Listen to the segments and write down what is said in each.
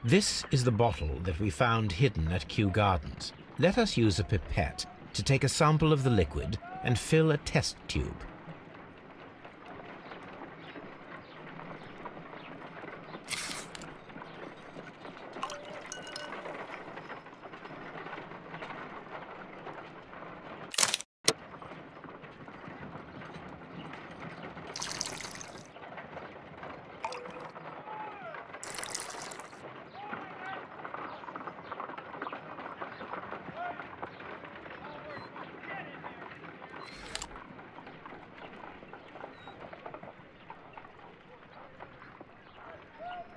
This is the bottle that we found hidden at Kew Gardens. Let us use a pipette to take a sample of the liquid and fill a test tube.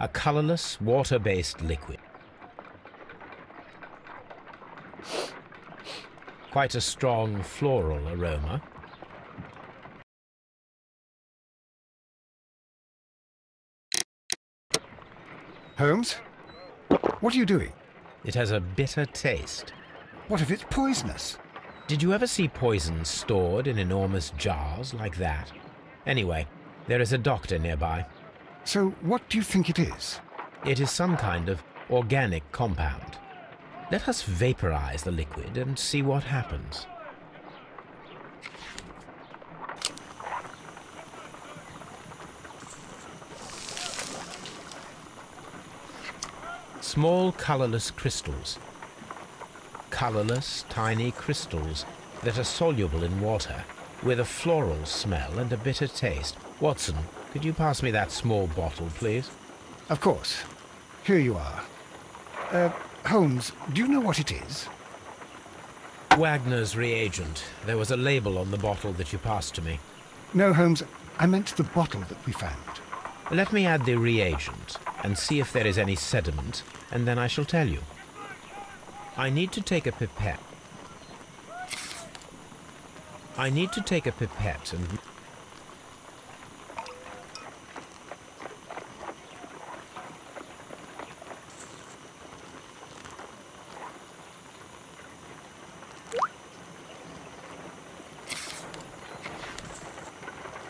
A colorless, water-based liquid. Quite a strong floral aroma. Holmes? What are you doing? It has a bitter taste. What if it's poisonous? Did you ever see poison stored in enormous jars like that? Anyway, there is a doctor nearby. So what do you think it is? It is some kind of organic compound. Let us vaporize the liquid and see what happens. Small colorless crystals. Colorless, tiny crystals that are soluble in water, with a floral smell and a bitter taste. Watson, could you pass me that small bottle, please? Of course. Here you are. Holmes, do you know what it is? Wagner's reagent. There was a label on the bottle that you passed to me. No, Holmes, I meant the bottle that we found. Let me add the reagent and see if there is any sediment, and then I shall tell you. I need to take a pipette. And...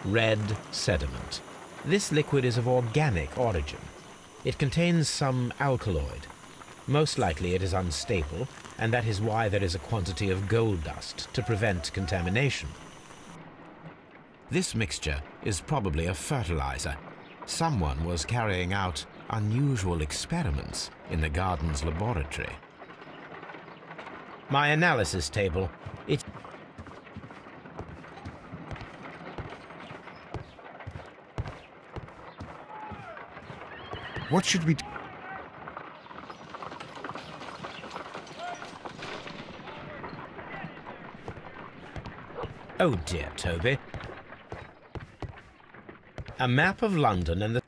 Red sediment. This liquid is of organic origin. It contains some alkaloid. Most likely it is unstable, and that is why there is a quantity of gold dust to prevent contamination. This mixture is probably a fertilizer. Someone was carrying out unusual experiments in the garden's laboratory. My analysis table. What should we do? Oh dear, Toby. A map of London and the...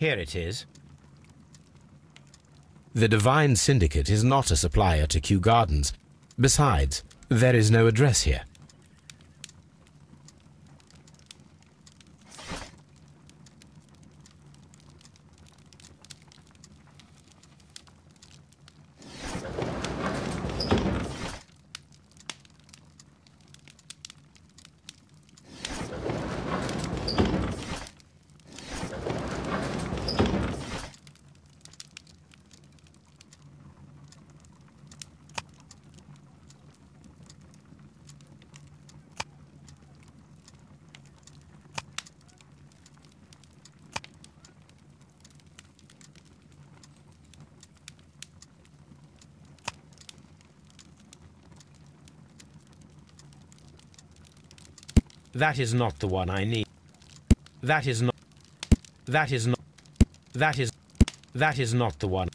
Here it is. The Divine Syndicate is not a supplier to Kew Gardens. Besides, there is no address here. That is not the one I need. That is not the one.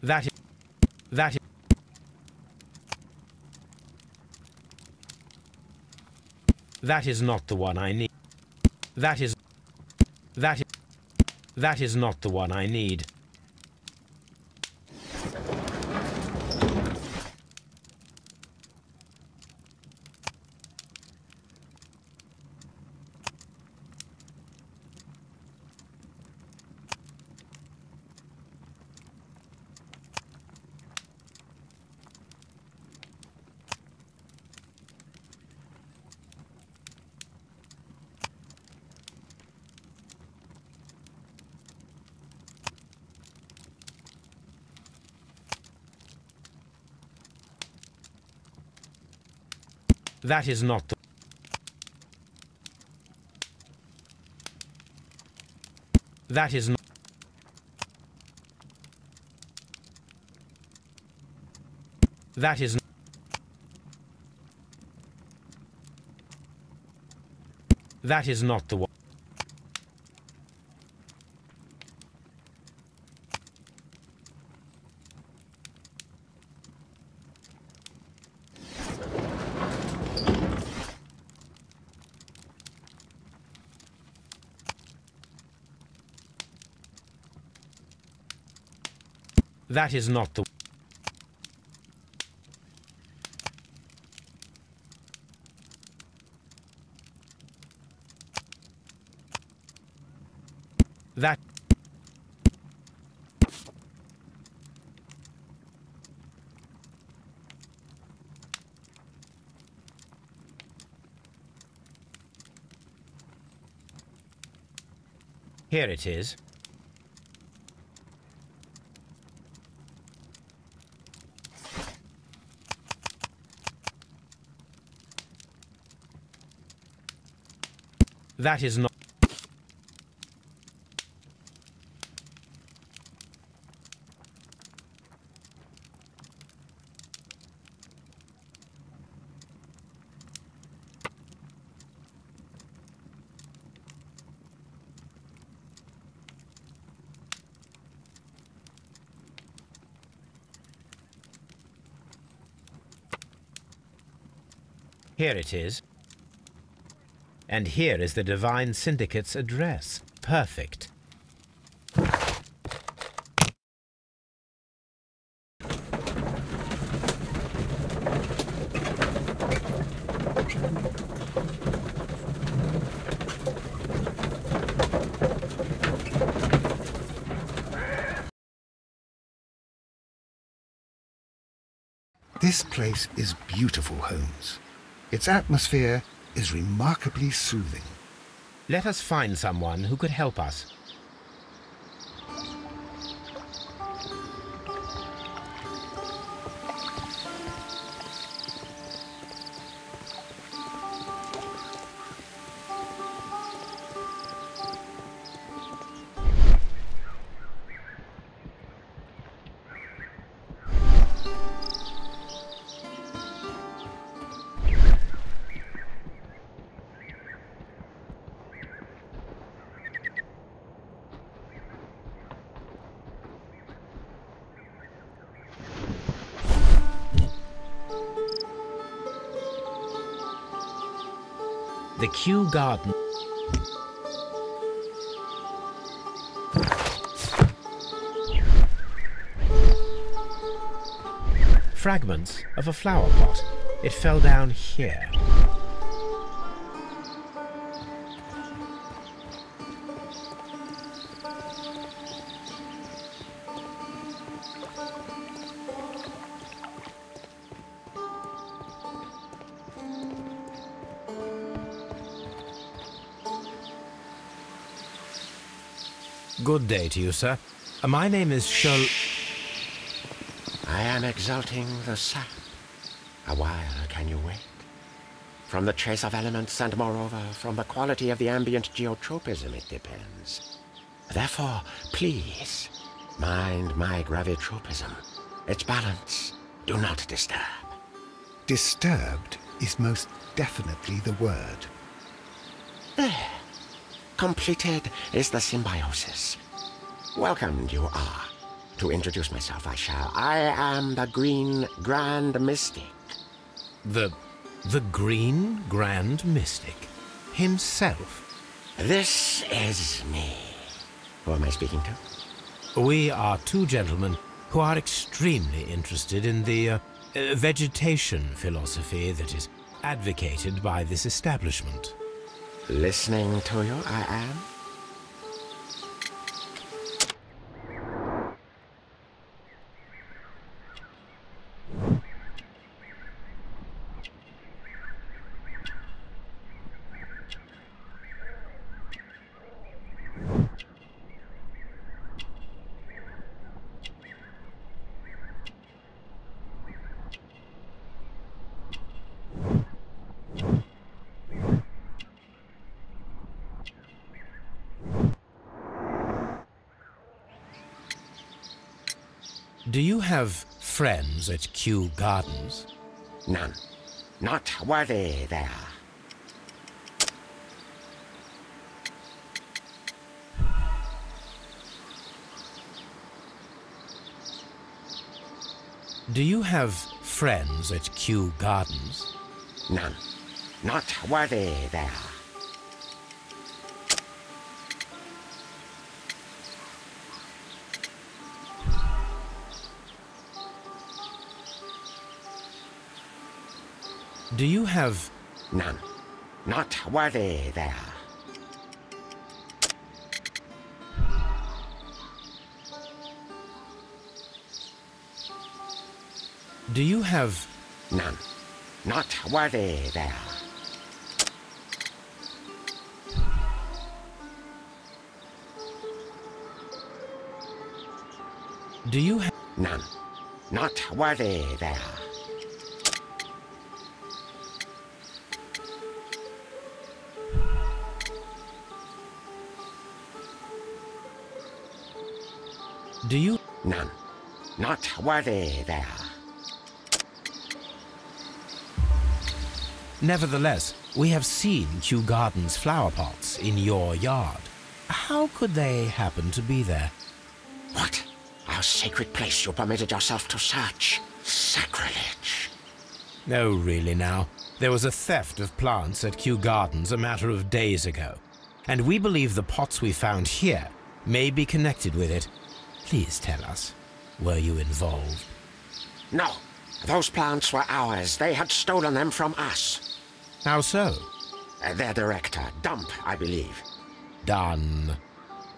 That is... That is... That is not the one I need. That is... That is... That is not the one I need. That is not the... That is not... That is... That is not the one. That is not the... That... Here it is. That is not... Here it is. And here is the Divine Syndicate's address. Perfect. This place is beautiful, Holmes. Its atmosphere is remarkably soothing. Let us find someone who could help us. The Kew Garden. Fragments of a flower pot. It fell down here. Good day to you, sir. My name is Sherlock... I am exalting the sap. A while can you wait? From the trace of elements and moreover from the quality of the ambient geotropism it depends. Therefore, please, mind my gravitropism. Its balance, do not disturb. Disturbed is most definitely the word. There. Completed is the symbiosis. Welcomed you are. To introduce myself, I shall. I am the Green Grand Mystic. The Green Grand Mystic himself? This is me. Who am I speaking to? We are two gentlemen who are extremely interested in the vegetation philosophy that is advocated by this establishment. Listening to you, I am. Do you have friends at Kew Gardens? None. Not worthy there. Do you have friends at Kew Gardens? None. Not worthy there. Do you have... None. Not worthy there. Do you have... None. Not worthy there. Do you have... None. Not worthy there. Do you... None. Not worthy there. Nevertheless, we have seen Kew Gardens flower pots in your yard. How could they happen to be there? What? Our sacred place you permitted yourself to search. Sacrilege. No, really now. There was a theft of plants at Kew Gardens a matter of days ago, and we believe the pots we found here may be connected with it. Please tell us, were you involved? No. Those plants were ours. They had stolen them from us. How so? Their director, Dump, I believe. Done.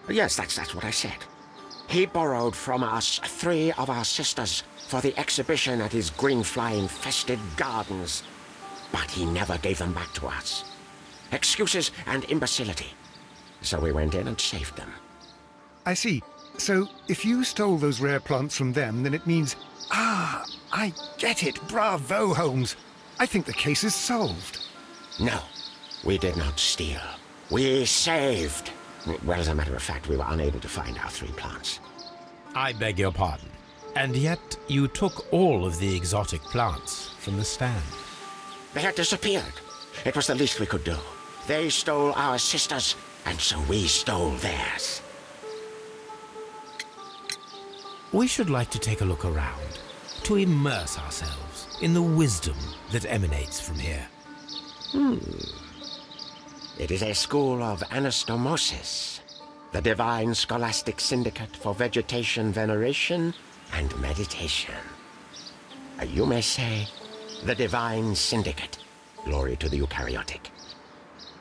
Yes, that's what I said. He borrowed from us 3 of our sisters for the exhibition at his green-fly-infested gardens. But he never gave them back to us. Excuses and imbecility. So we went in and saved them. I see. So, if you stole those rare plants from them, then it means... Ah, I get it. Bravo, Holmes. I think the case is solved. No, we did not steal. We saved. Well, as a matter of fact, we were unable to find our 3 plants. I beg your pardon. And yet you took all of the exotic plants from the stand. They had disappeared. It was the least we could do. They stole our sisters, and so we stole theirs. We should like to take a look around, to immerse ourselves in the wisdom that emanates from here. It is a school of anastomosis, the divine scholastic syndicate for vegetation veneration and meditation. You may say, the divine syndicate, glory to the eukaryotic.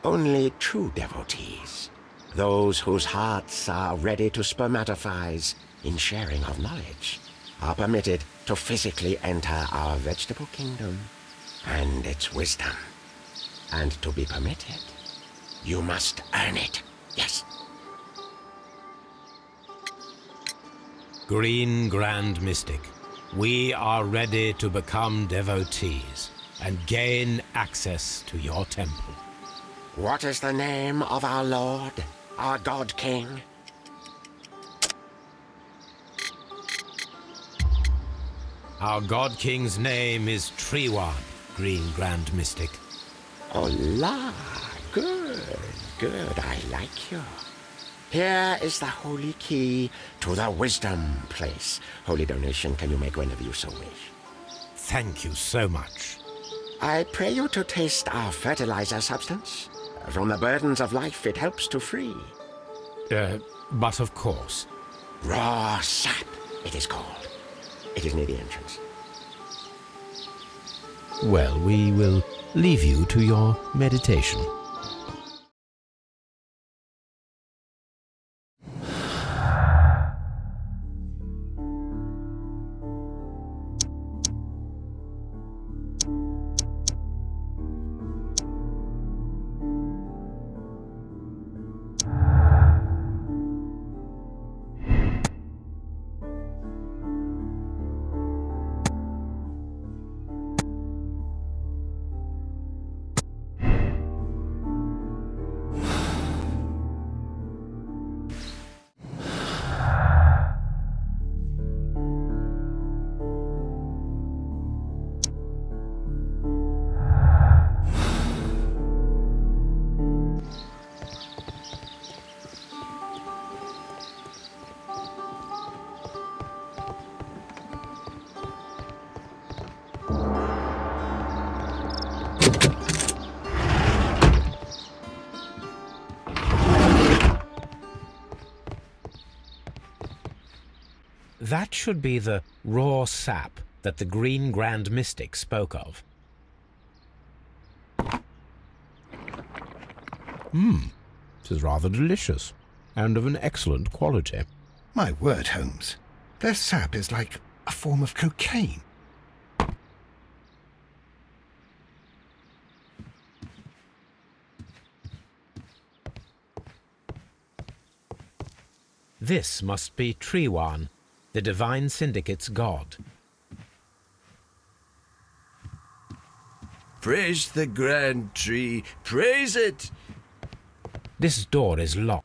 Only true devotees, those whose hearts are ready to spermatophize in sharing of knowledge, are permitted to physically enter our vegetable kingdom and its wisdom. And to be permitted, you must earn it. Yes. Green Grand Mystic, we are ready to become devotees and gain access to your temple. What is the name of our Lord, our God King? Our God King's name is Treeward, Green Grand Mystic. Oh la, good, good, I like you. Here is the holy key to the wisdom place. Holy donation can you make whenever you so wish. Thank you so much. I pray you to taste our fertilizer substance. From the burdens of life it helps to free. But of course. Raw sap, it is called. It is near the entrance. Well, we will leave you to your meditation. That should be the raw sap that the Green Grand Mystic spoke of. It is rather delicious, and of an excellent quality. My word, Holmes. Their sap is like a form of cocaine. This must be Triwan, the Divine Syndicate's god. Praise the grand tree, praise it! This door is locked.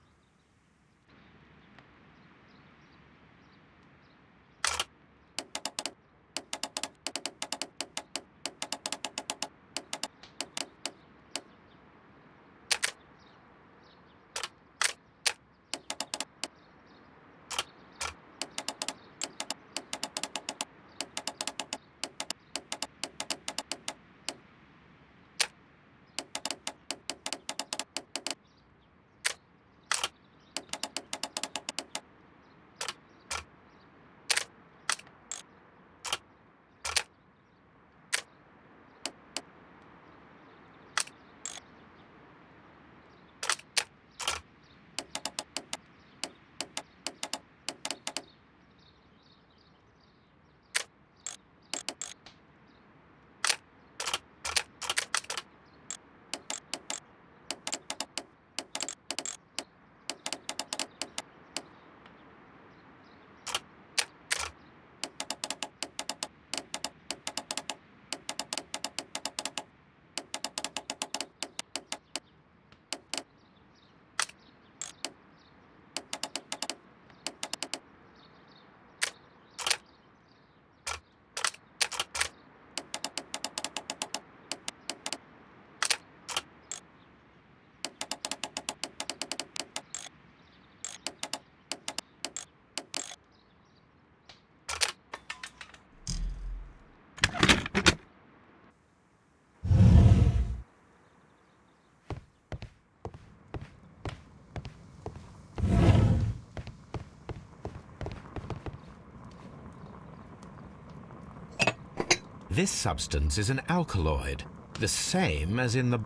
This substance is an alkaloid, the same as in the...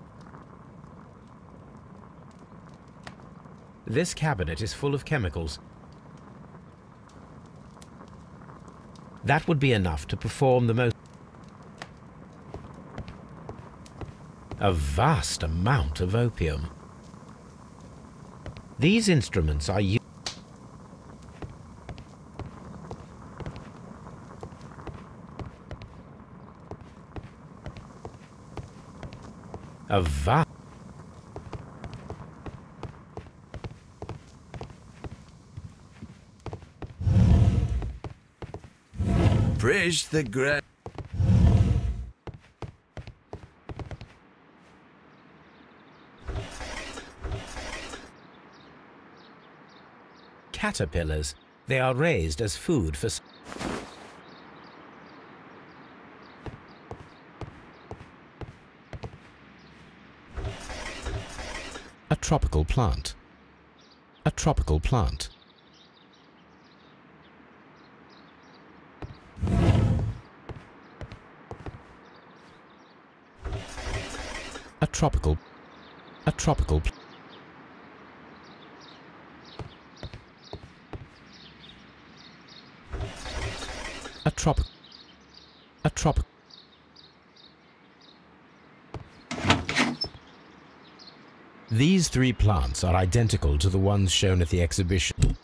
This cabinet is full of chemicals. That would be enough to perform the most... A vast amount of opium. These instruments are used... A vast... Praise the grand... caterpillars. They are raised as food for... A tropical plant. A tropical plant. A tropical. A tropical. A tropic. A tropic. These three plants are identical to the ones shown at the exhibition.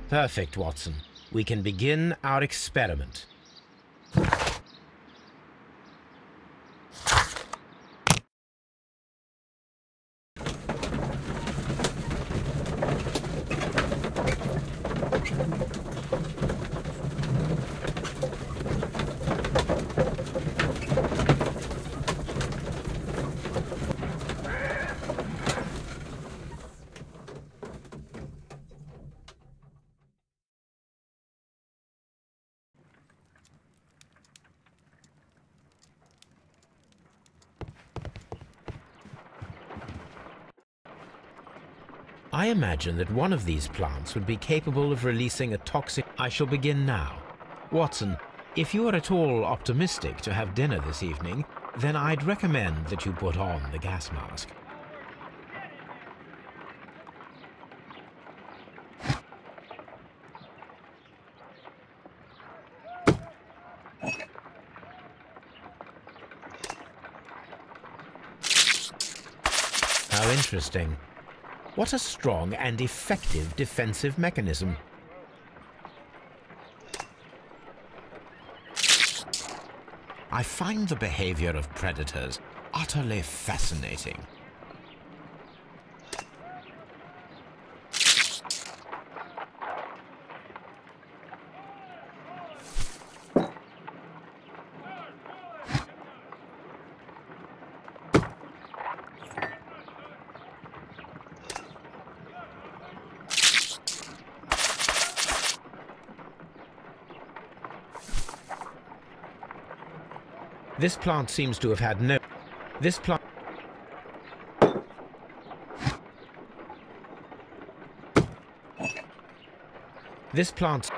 Perfect, Watson. We can begin our experiment. I imagine that one of these plants would be capable of releasing a toxic... I shall begin now. Watson, if you are at all optimistic to have dinner this evening, then I'd recommend that you put on the gas mask. How interesting. What a strong and effective defensive mechanism. I find the behavior of predators utterly fascinating. This plant seems to have had no... This plant... This plant...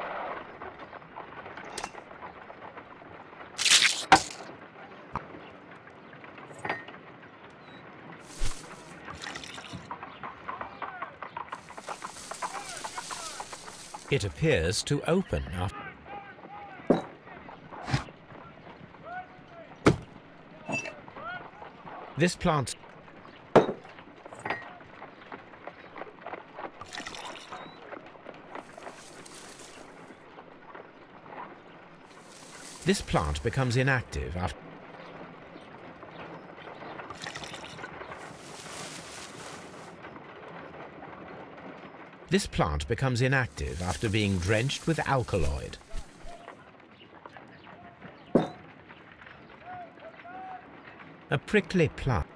It appears to open after... This plant... This plant becomes inactive after... This plant becomes inactive after being drenched with alkaloid. A prickly plant.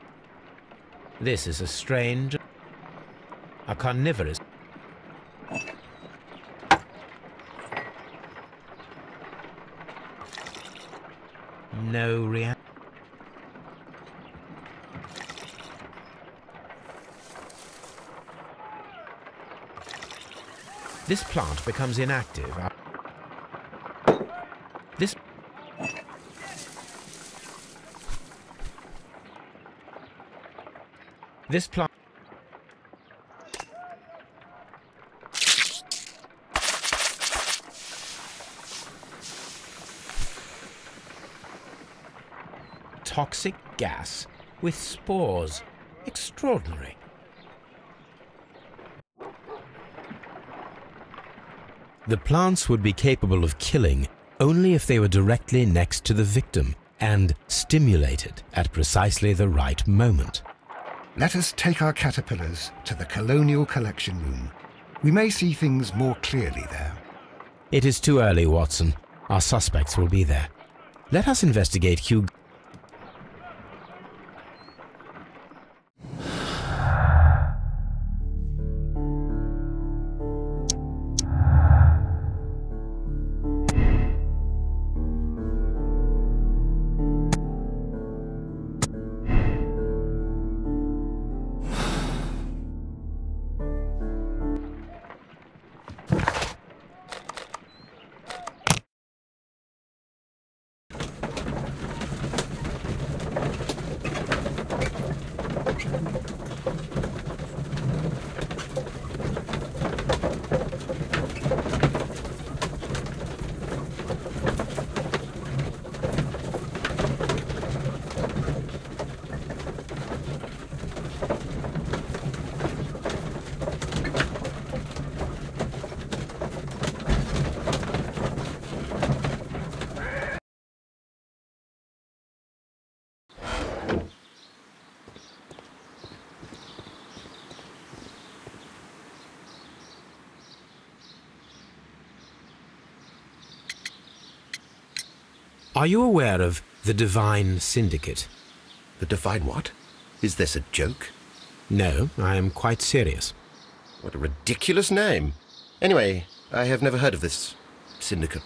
This is a strange, a carnivorous. No reaction. This plant becomes inactive. This plant... Toxic gas with spores. Extraordinary. The plants would be capable of killing only if they were directly next to the victim, and stimulated at precisely the right moment. Let us take our caterpillars to the Colonial Collection Room. We may see things more clearly there. It is too early, Watson. Our suspects will be there. Let us investigate Hugh. Are you aware of the Divine Syndicate? The Divine what? Is this a joke? No, I am quite serious. What a ridiculous name. Anyway, I have never heard of this syndicate.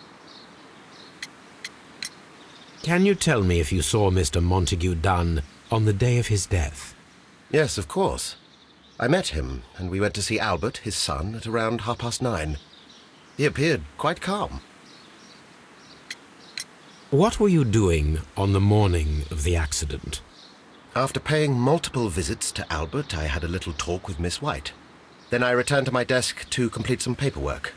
Can you tell me if you saw Mr. Montague Dunn on the day of his death? Yes, of course. I met him, and we went to see Albert, his son, at around 9:30. He appeared quite calm. What were you doing on the morning of the accident? After paying multiple visits to Albert, I had a little talk with Miss White. Then I returned to my desk to complete some paperwork.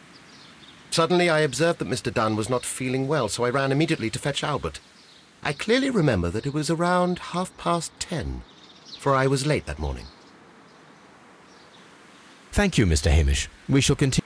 Suddenly I observed that Mr. Dunn was not feeling well, so I ran immediately to fetch Albert. I clearly remember that it was around 10:30, for I was late that morning. Thank you, Mr. Hamish. We shall continue.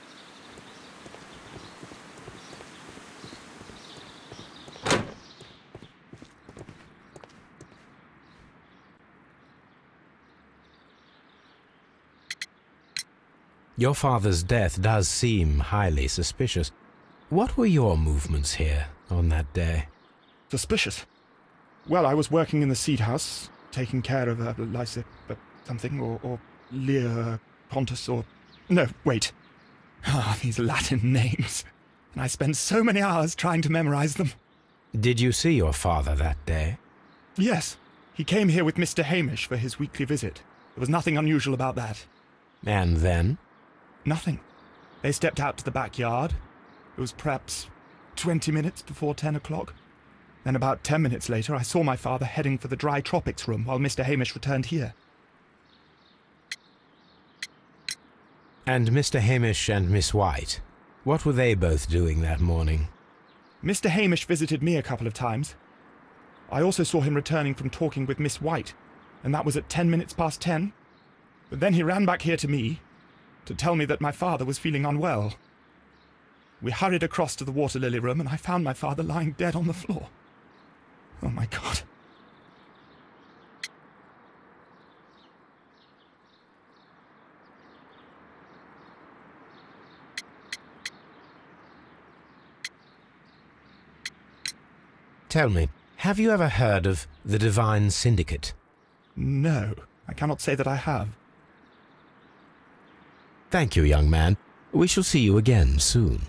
Your father's death does seem highly suspicious. What were your movements here on that day? Suspicious? Well, I was working in the seed house, taking care of Lysa something, or Lear Pontus, or... No, wait. Ah, these Latin names. And I spent so many hours trying to memorize them. Did you see your father that day? Yes. He came here with Mr. Hamish for his weekly visit. There was nothing unusual about that. And then? Nothing. They stepped out to the backyard. It was perhaps 20 minutes before 10 o'clock. Then about 10 minutes later, I saw my father heading for the dry tropics room while Mr. Hamish returned here. And Mr. Hamish and Miss White, what were they both doing that morning? Mr. Hamish visited me a couple of times. I also saw him returning from talking with Miss White, and that was at 10 minutes past 10. But then he ran back here to me to tell me that my father was feeling unwell. We hurried across to the water lily room, and I found my father lying dead on the floor. Oh, my God. Tell me, have you ever heard of the Divine Syndicate? No, I cannot say that I have. Thank you, young man. We shall see you again soon.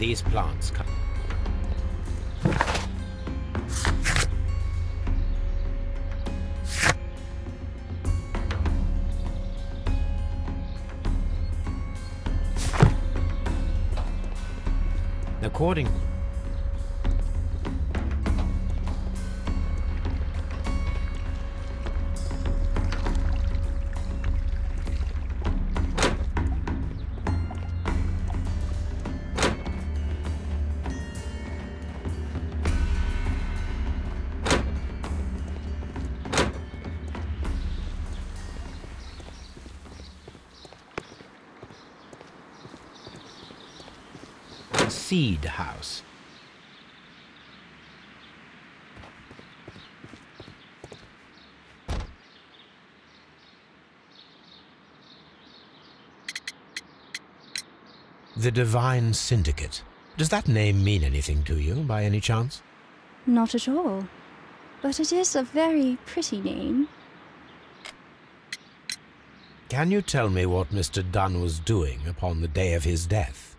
These plants come. According Seed House. The Divine Syndicate. Does that name mean anything to you, by any chance? Not at all. But it is a very pretty name. Can you tell me what Mr. Dunn was doing upon the day of his death?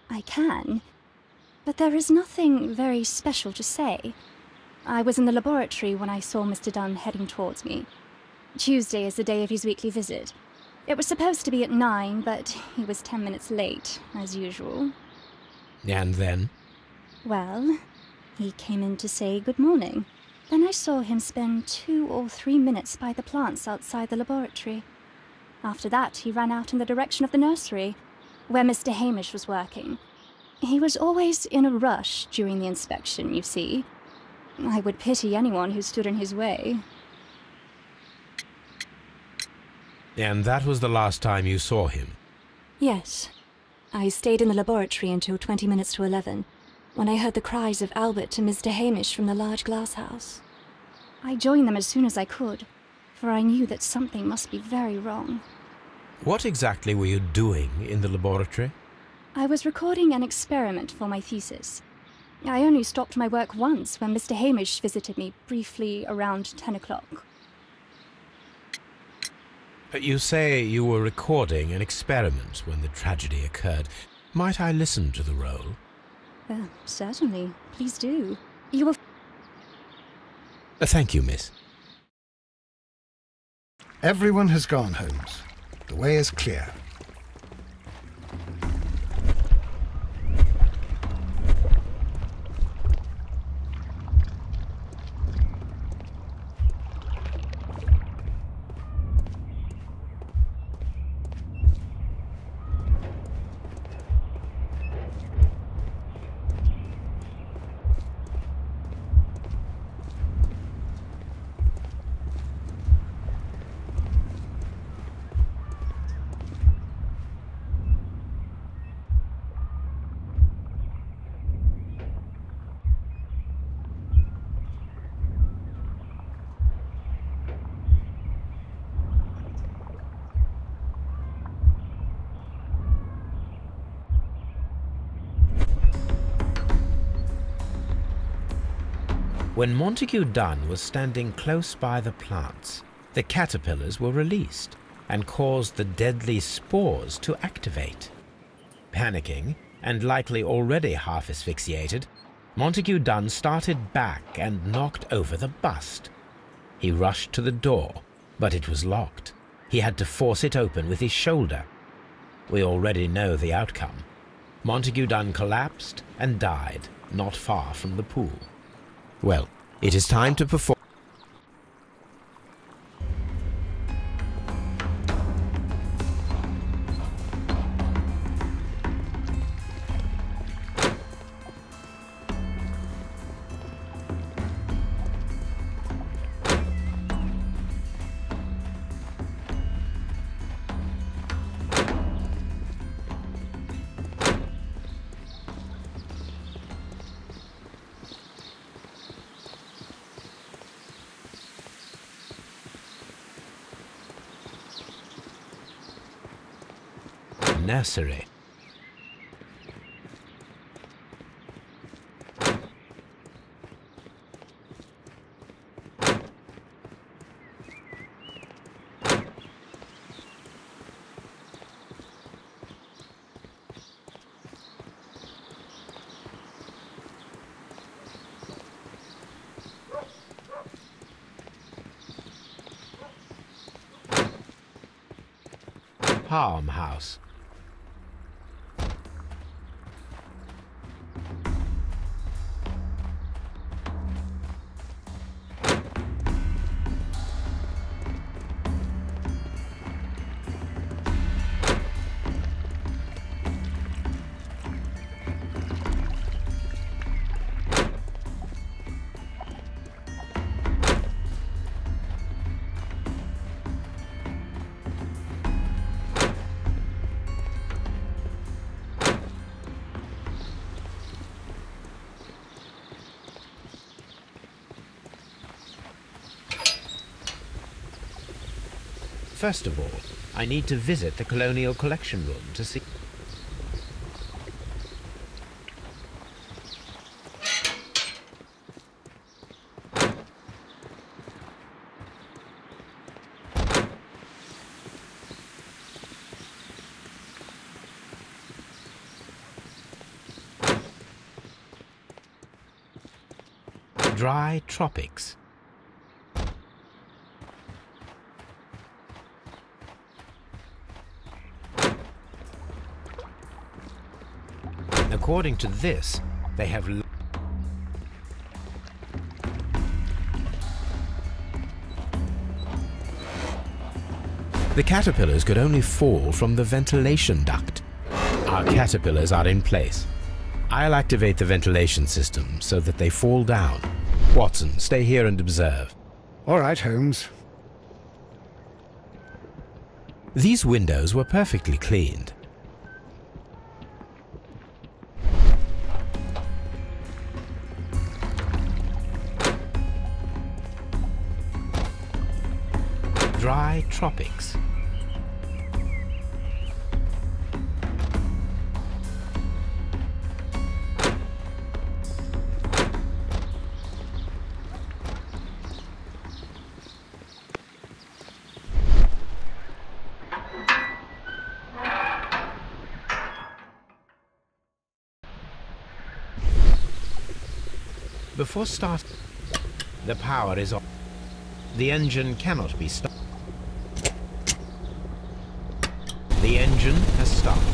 I can, but there is nothing very special to say. I was in the laboratory when I saw Mr. Dunn heading towards me. Tuesday is the day of his weekly visit. It was supposed to be at 9, but he was 10 minutes late, as usual. And then? Well, he came in to say good morning. Then I saw him spend 2 or 3 minutes by the plants outside the laboratory. After that, he ran out in the direction of the nursery, where Mr. Hamish was working. He was always in a rush during the inspection, you see. I would pity anyone who stood in his way. And that was the last time you saw him? Yes. I stayed in the laboratory until 20 minutes to 11, when I heard the cries of Albert and Mr. Hamish from the large glass house. I joined them as soon as I could, for I knew that something must be very wrong. What exactly were you doing in the laboratory? I was recording an experiment for my thesis. I only stopped my work once when Mr. Hamish visited me briefly around 10 o'clock. You say you were recording an experiment when the tragedy occurred. Might I listen to the roll? Certainly. Please do. You will... Thank you, miss. Everyone has gone, Holmes. The way is clear. When Montague Dunn was standing close by the plants, the caterpillars were released and caused the deadly spores to activate. Panicking, and likely already half asphyxiated, Montague Dunn started back and knocked over the bust. He rushed to the door, but it was locked. He had to force it open with his shoulder. We already know the outcome. Montague Dunn collapsed and died not far from the pool. Well, it is time to perform. Nursery. Harm House. First of all, I need to visit the Colonial Collection Room to see... Dry tropics. According to this, they have... The caterpillars could only fall from the ventilation duct. Our caterpillars are in place. I'll activate the ventilation system so that they fall down. Watson, stay here and observe. All right, Holmes. These windows were perfectly cleaned. Dry tropics. Before starting, the power is off. The engine cannot be stopped. The engine has stopped.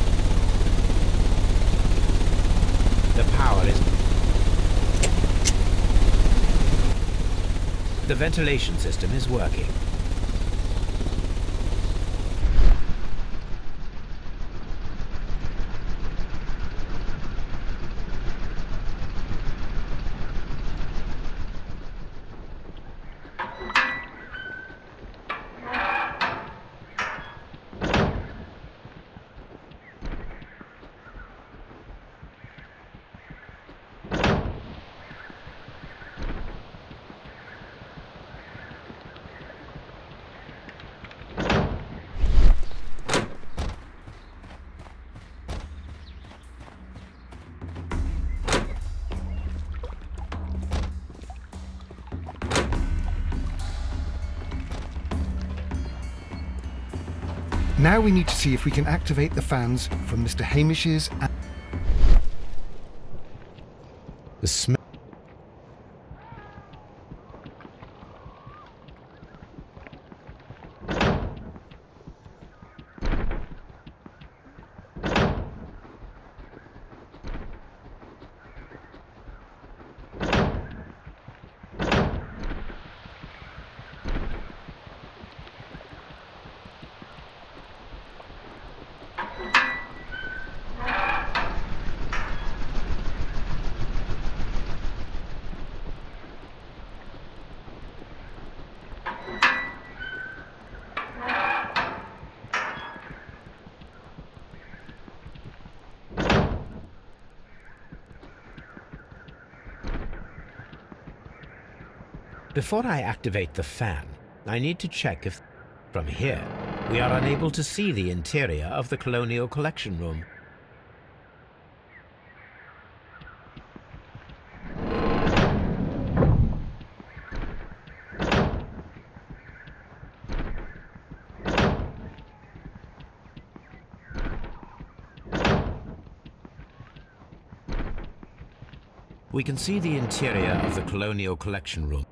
The power is... The ventilation system is working. Now we need to see if we can activate the fans from Mr. Hamish's and... The smell... Before I activate the fan, I need to check if, from here, we are unable to see the interior of the Colonial Collection Room. We can see the interior of the Colonial Collection Room.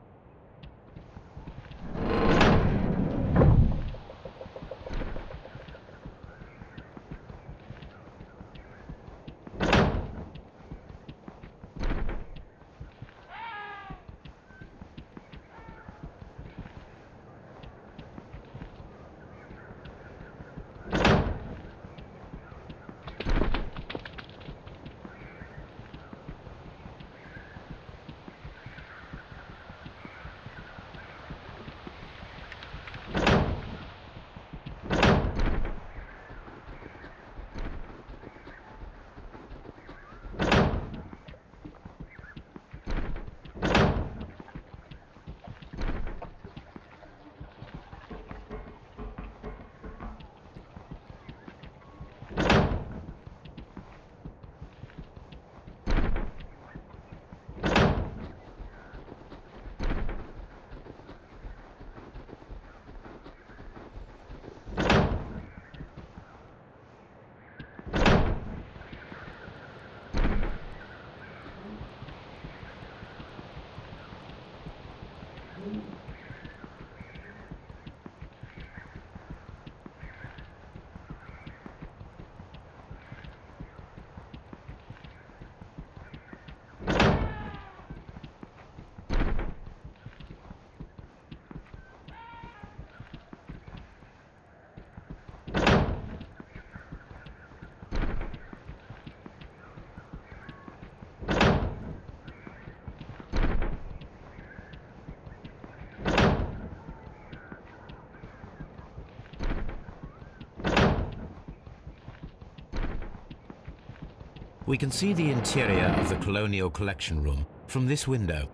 We can see the interior of the Colonial Collection Room from this window.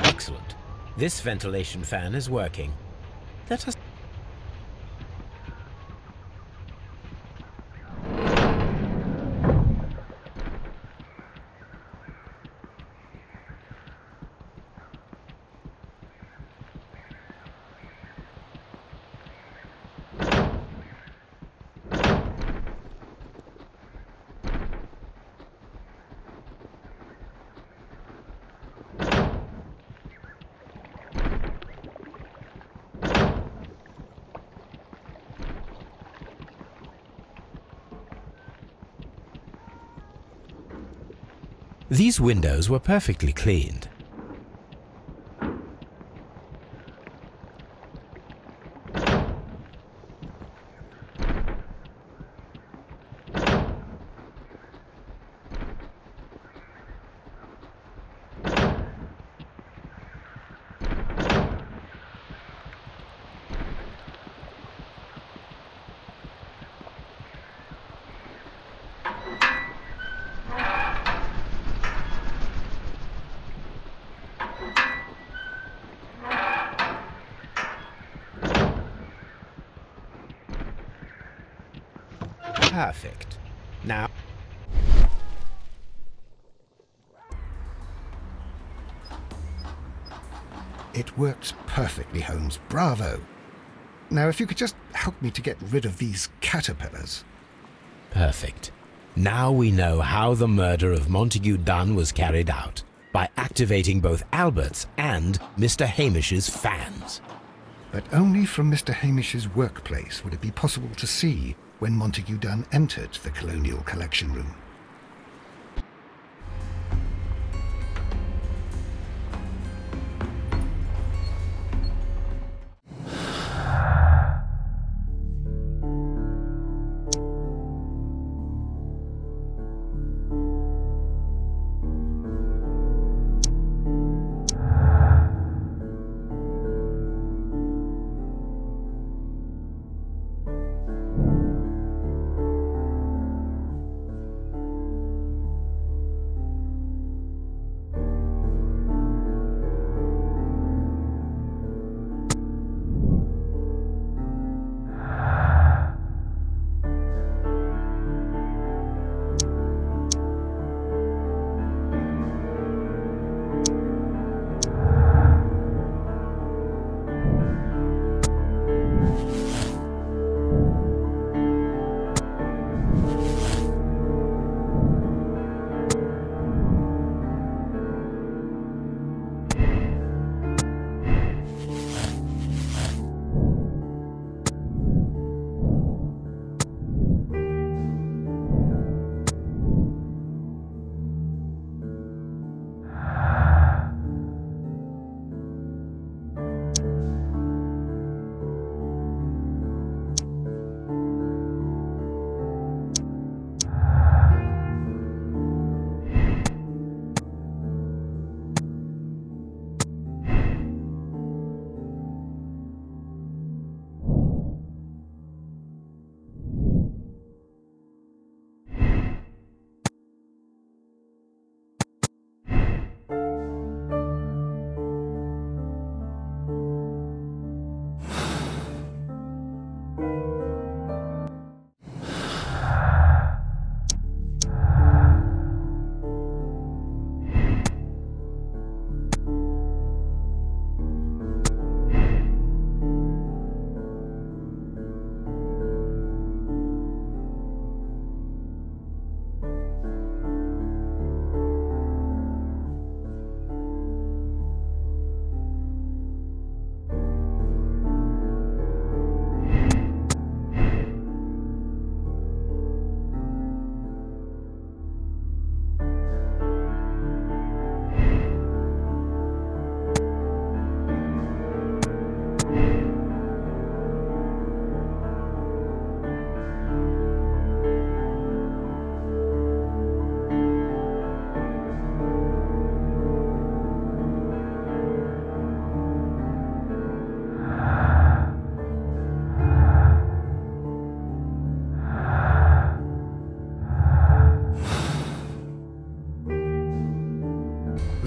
Excellent. This ventilation fan is working. Let us... These windows were perfectly cleaned. Perfect. Now... It works perfectly, Holmes. Bravo. Now, if you could just help me to get rid of these caterpillars. Perfect. Now we know how the murder of Montague Dunn was carried out, by activating both Albert's and Mr. Hamish's fans. But only from Mr. Hamish's workplace would it be possible to see when Montague Dunn entered the Colonial Collection Room.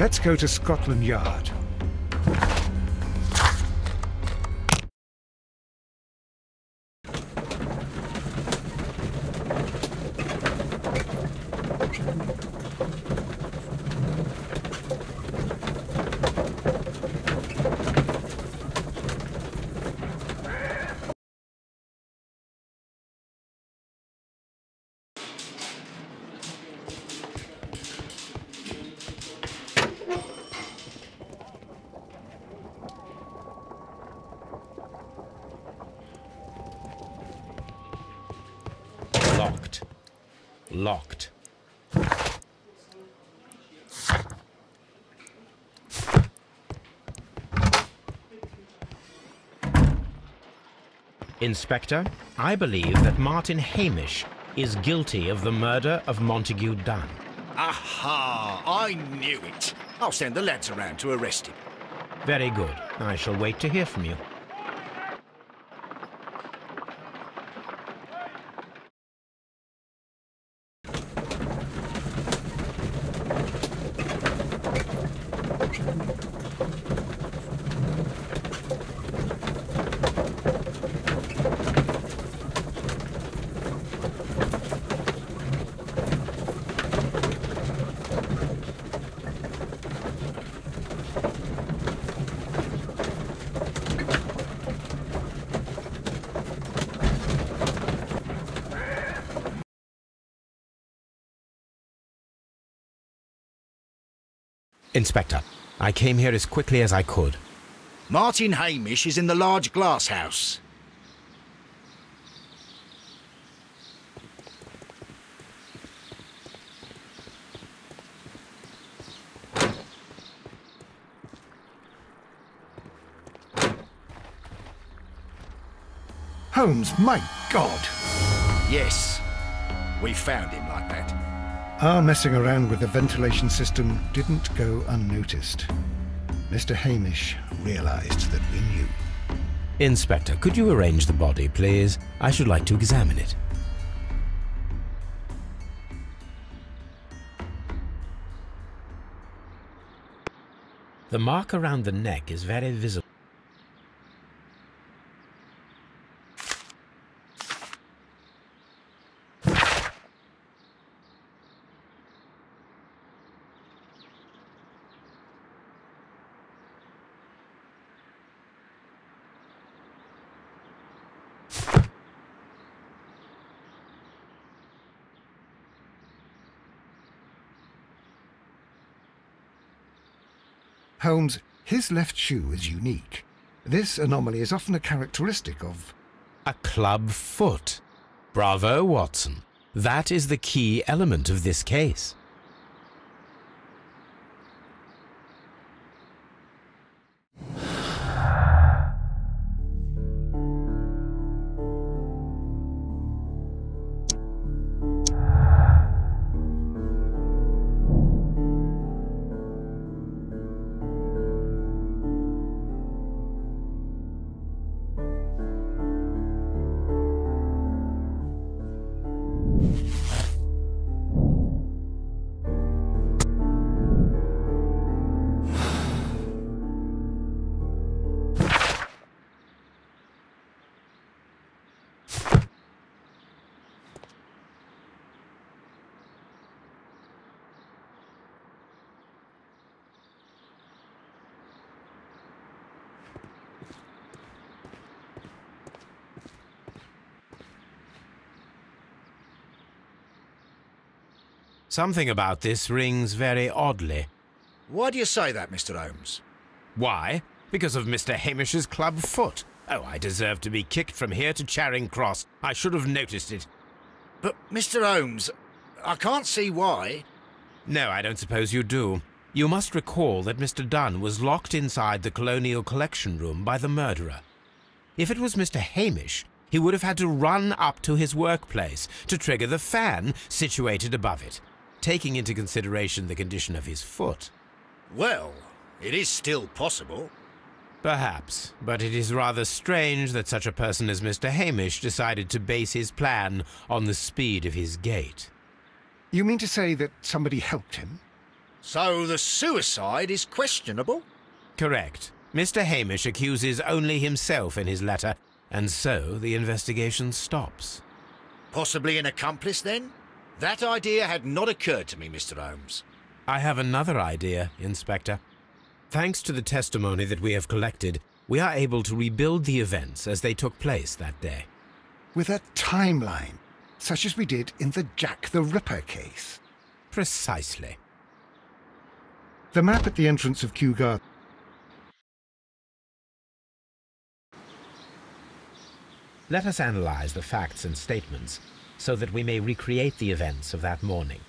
Let's go to Scotland Yard. Locked. Locked. Inspector, I believe that Martin Hamish is guilty of the murder of Montague Dunn. Aha! I knew it. I'll send the lads around to arrest him. Very good. I shall wait to hear from you. Inspector, I came here as quickly as I could. Martin Hamish is in the large glass house. Holmes, my God! Yes, we found him like that. Our messing around with the ventilation system didn't go unnoticed. Mr. Hamish realized that we knew. Inspector, could you arrange the body, please? I should like to examine it. The mark around the neck is very visible. Holmes, his left shoe is unique. This anomaly is often a characteristic of... A club foot. Bravo, Watson. That is the key element of this case. Something about this rings very oddly. Why do you say that, Mr. Holmes? Why? Because of Mr. Hamish's club foot. Oh, I deserve to be kicked from here to Charing Cross. I should have noticed it. But, Mr. Holmes, I can't see why. No, I don't suppose you do. You must recall that Mr. Dunn was locked inside the Colonial Collection Room by the murderer. If it was Mr. Hamish, he would have had to run up to his workplace to trigger the fan situated above it, taking into consideration the condition of his foot. Well, it is still possible. Perhaps, but it is rather strange that such a person as Mr. Hamish decided to base his plan on the speed of his gait. You mean to say that somebody helped him? So the suicide is questionable? Correct. Mr. Hamish accuses only himself in his letter, and so the investigation stops. Possibly an accomplice, then? That idea had not occurred to me, Mr. Holmes. I have another idea, Inspector. Thanks to the testimony that we have collected, we are able to rebuild the events as they took place that day. With a timeline, such as we did in the Jack the Ripper case. Precisely. The map at the entrance of Kew Garden. Let us analyze the facts and statements so that we may recreate the events of that morning.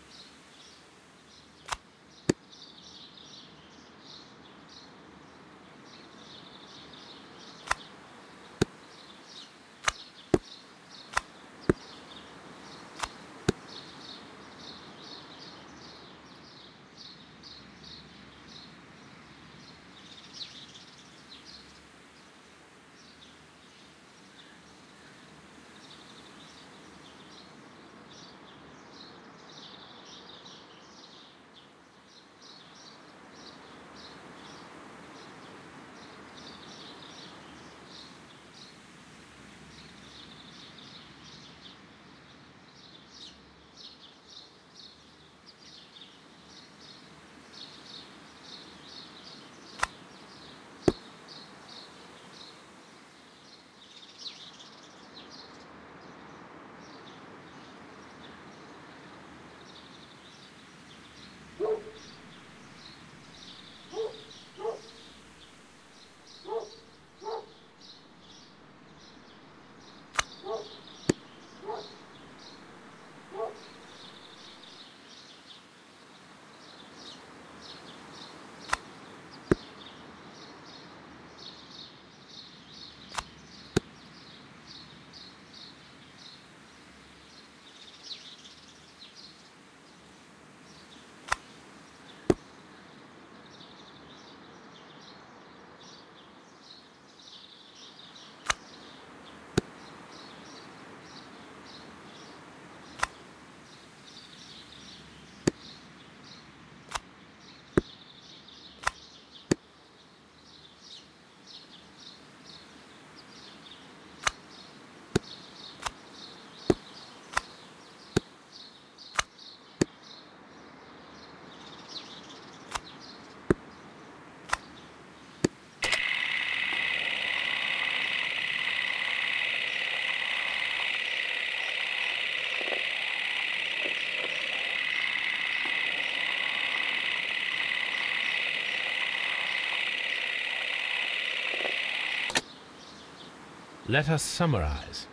Let us summarize.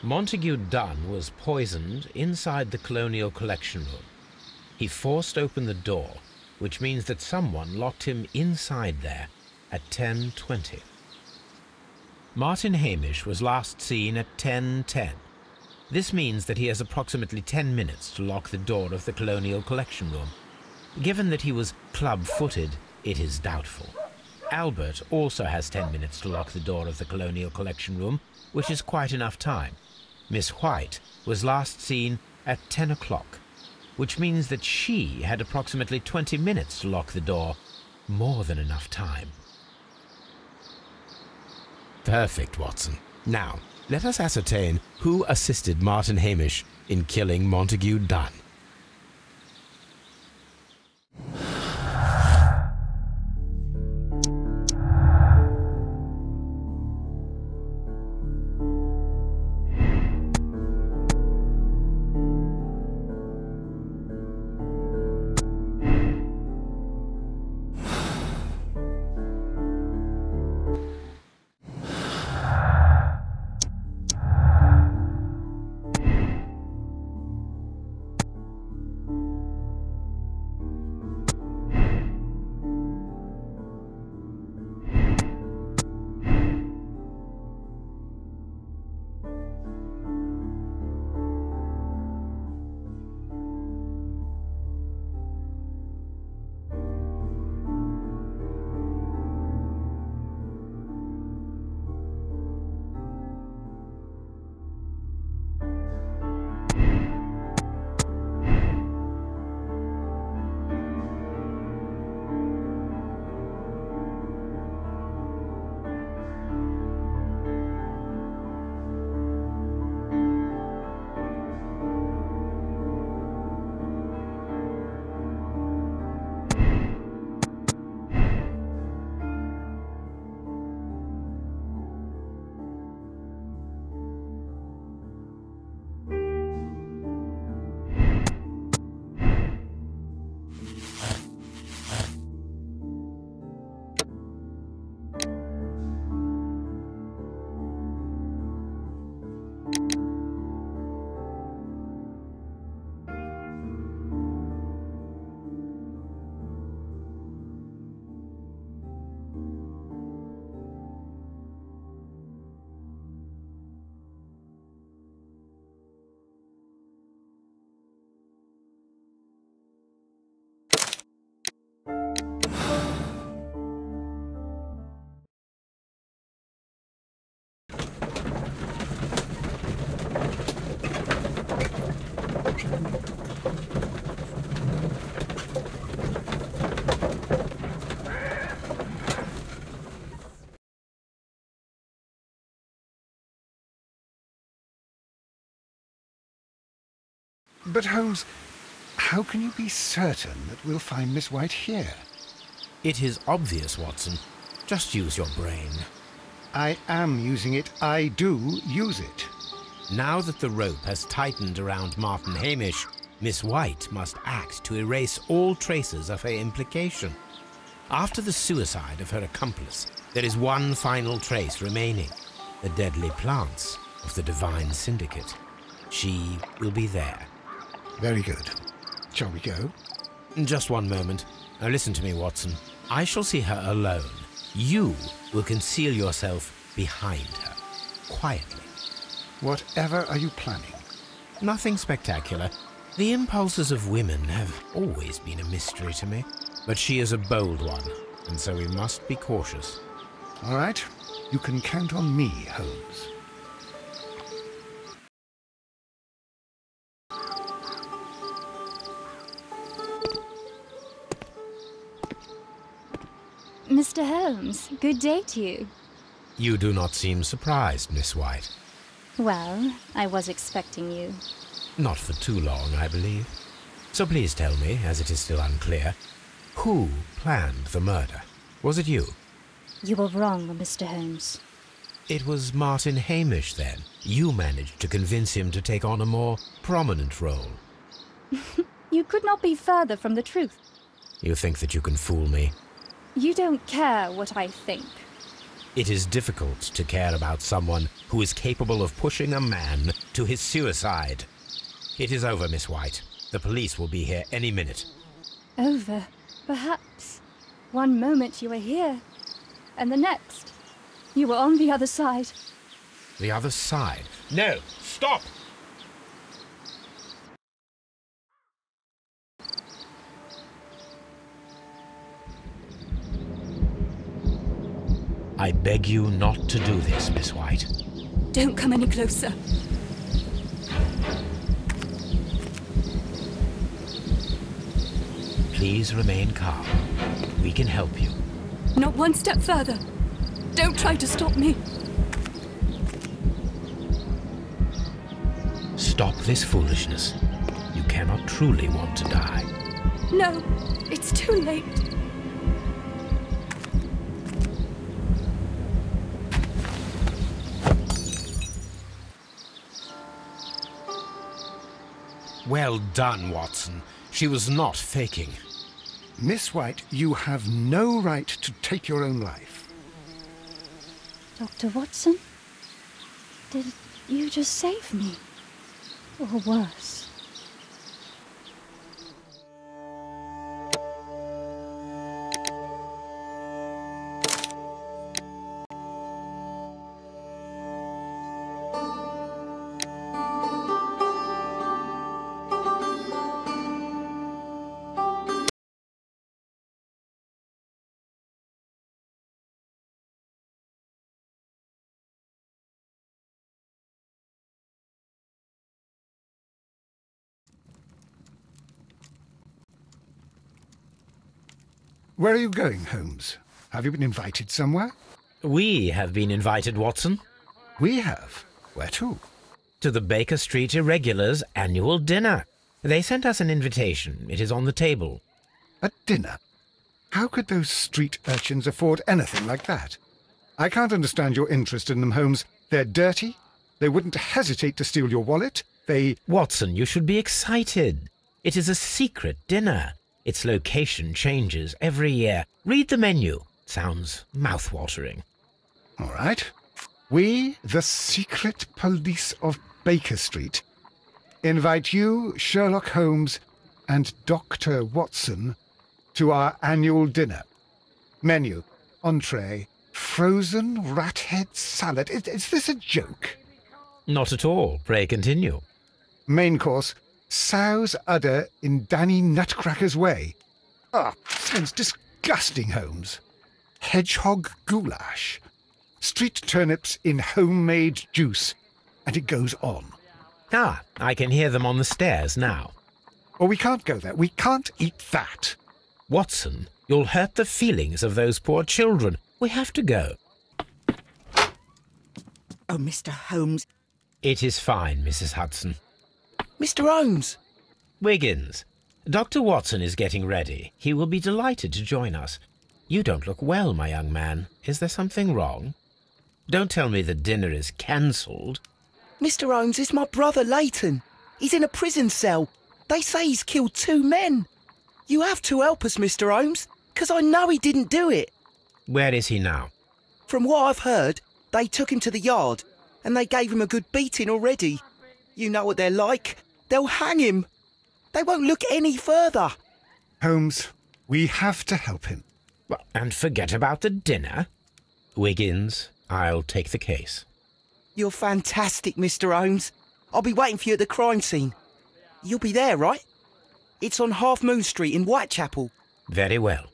Montague Dunn was poisoned inside the Colonial Collection Room. He forced open the door, which means that someone locked him inside there at 10:20. Martin Hamish was last seen at 10:10. This means that he has approximately 10 minutes to lock the door of the Colonial Collection Room. Given that he was club-footed, it is doubtful. Albert also has 10 minutes to lock the door of the Colonial Collection Room, which is quite enough time. Miss White was last seen at 10 o'clock, which means that she had approximately 20 minutes to lock the door. More than enough time. Perfect, Watson. Now, let us ascertain who assisted Martin Hamish in killing Montague Dunn. But Holmes, how can you be certain that we'll find Miss White here? It is obvious, Watson. Just use your brain. I am using it. I do use it. Now that the rope has tightened around Martin Hamish, Miss White must act to erase all traces of her implication. After the suicide of her accomplice, there is one final trace remaining: the deadly plants of the Divine Syndicate. She will be there. Very good. Shall we go? Just one moment. Now listen to me, Watson. I shall see her alone. You will conceal yourself behind her, quietly. Whatever are you planning? Nothing spectacular. The impulses of women have always been a mystery to me. But she is a bold one, and so we must be cautious. All right. You can count on me, Holmes. Mr. Holmes, good day to you. You do not seem surprised, Miss White. Well, I was expecting you. Not for too long, I believe. So please tell me, as it is still unclear, who planned the murder? Was it you? You were wrong, Mr. Holmes. It was Martin Hamish, then. You managed to convince him to take on a more prominent role. You could not be further from the truth. You think that you can fool me? You don't care what I think. It is difficult to care about someone who is capable of pushing a man to his suicide. It is over, Miss White. The police will be here any minute. Over, perhaps. One moment you were here, and the next, you were on the other side. The other side? No! Stop! I beg you not to do this, Miss White. Don't come any closer. Please remain calm. We can help you. Not one step further. Don't try to stop me. Stop this foolishness. You cannot truly want to die. No, it's too late. Well done, Watson. She was not faking. Miss White, you have no right to take your own life. Dr. Watson? Did you just save me? Or worse? Where are you going, Holmes? Have you been invited somewhere? We have been invited, Watson. We have. Where to? To the Baker Street Irregulars' annual dinner. They sent us an invitation. It is on the table. A dinner? How could those street urchins afford anything like that? I can't understand your interest in them, Holmes. They're dirty. They wouldn't hesitate to steal your wallet. Watson, you should be excited. It is a secret dinner. Its location changes every year. Read the menu. Sounds mouth-watering. All right. We, the secret police of Baker Street, invite you, Sherlock Holmes, and Dr. Watson to our annual dinner. Menu, entree, frozen rat head salad. Is this a joke? Not at all. Pray continue. Main course, sow's udder in Danny Nutcracker's way. Sounds disgusting, Holmes. Hedgehog goulash. Street turnips in homemade juice. And it goes on. I can hear them on the stairs now. Oh, we can't go there. We can't eat that. Watson, you'll hurt the feelings of those poor children. We have to go. Oh, Mr. Holmes. It is fine, Mrs. Hudson. Mr. Holmes, Wiggins, Dr. Watson is getting ready. He will be delighted to join us. You don't look well, my young man. Is there something wrong? Don't tell me the dinner is cancelled. Mr. Holmes is my brother Leighton. He's in a prison cell. They say he's killed 2 men. You have to help us, Mr. Holmes, because I know he didn't do it. Where is he now? From what I've heard, they took him to the yard, and they gave him a good beating already. You know what they're like. They'll hang him. They won't look any further. Holmes, we have to help him. Well, and forget about the dinner. Wiggins, I'll take the case. You're fantastic, Mr. Holmes. I'll be waiting for you at the crime scene. You'll be there, right? It's on Half Moon Street in Whitechapel. Very well.